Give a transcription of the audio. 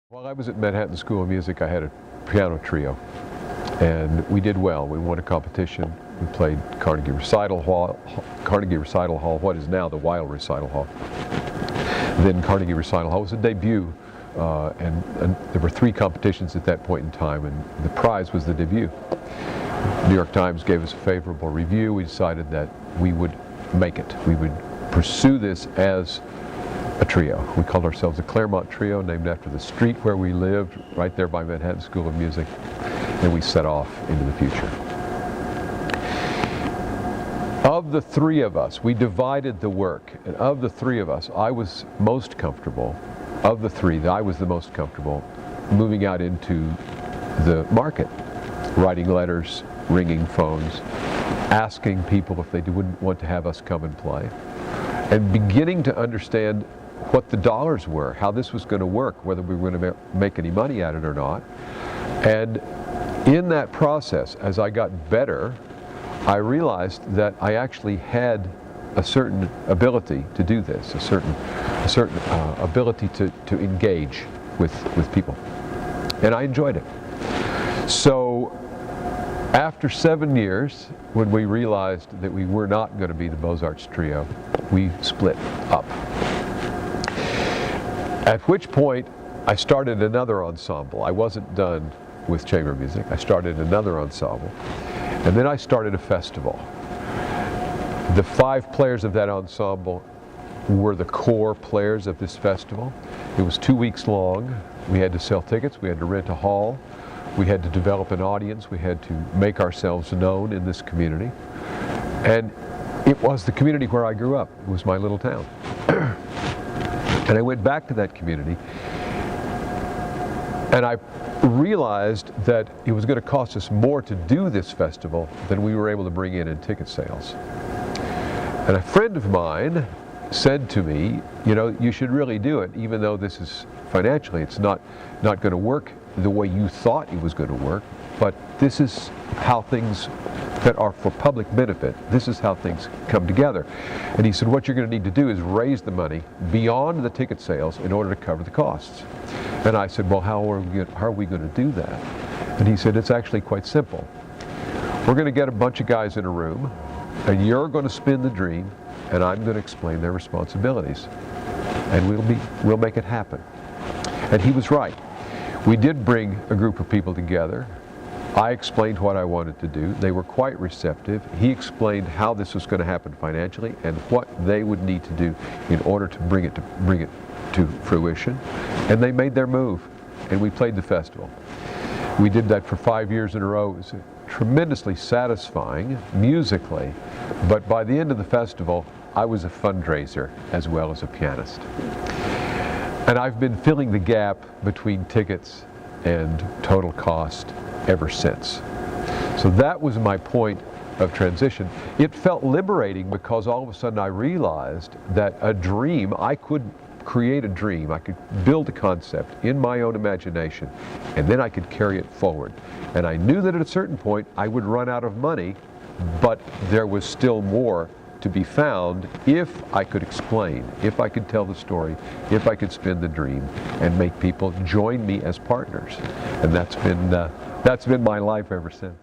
While I was at Manhattan School of Music, I had a piano trio, and we did well. We won a competition. We played Carnegie Recital Hall, what is now the Weill Recital Hall. Then Carnegie Recital Hall was a debut, and there were 3 competitions at that point in time, and the prize was the debut. New York Times gave us a favorable review. We decided that we would make it. We would pursue this as a trio. We called ourselves the Claremont Trio, named after the street where we lived, right there by Manhattan School of Music, and we set off into the future. Of the 3 of us, we divided the work, and of the 3 of us, I was most comfortable, of the 3, I was the most comfortable moving out into the market, writing letters, ringing phones, asking people if they wouldn't want to have us come and play, and beginning to understand what the dollars were, how this was going to work, whether we were going to make any money at it or not. And in that process, as I got better, I realized that I actually had a certain ability to do this, a certain ability to engage with people. And I enjoyed it. So after 7 years, when we realized that we were not going to be the Beaux-Arts Trio, we split up. At which point, I started another ensemble. I wasn't done with chamber music. I started another ensemble. And then I started a festival. The 5 players of that ensemble were the core players of this festival. It was 2 weeks long. We had to sell tickets. We had to rent a hall. We had to develop an audience. We had to make ourselves known in this community. And it was the community where I grew up. It was my little town. And I went back to that community, and I realized that it was going to cost us more to do this festival than we were able to bring in ticket sales. And a friend of mine said to me, you know, you should really do it, even though this is financially, it's not going to work the way you thought it was going to work, but this is how things that are for public benefit, this is how things come together. And he said, what you're going to need to do is raise the money beyond the ticket sales in order to cover the costs. And I said, well, how are we going to do that? And he said, it's actually quite simple. We're going to get a bunch of guys in a room, and you're going to spin the dream, and I'm going to explain their responsibilities. And we'll make it happen. And he was right. We did bring a group of people together. I explained what I wanted to do. They were quite receptive. He explained how this was going to happen financially and what they would need to do in order to bring it to fruition. And they made their move, and we played the festival. We did that for 5 years in a row. It was tremendously satisfying musically, but by the end of the festival, I was a fundraiser as well as a pianist. And I've been filling the gap between tickets and total cost ever since. So that was my point of transition. It felt liberating because all of a sudden I realized that a dream, I could create a dream, I could build a concept in my own imagination, and then I could carry it forward. And I knew that at a certain point I would run out of money, but there was still more to be found if I could explain, if I could tell the story, if I could spin the dream and make people join me as partners. And that's been my life ever since.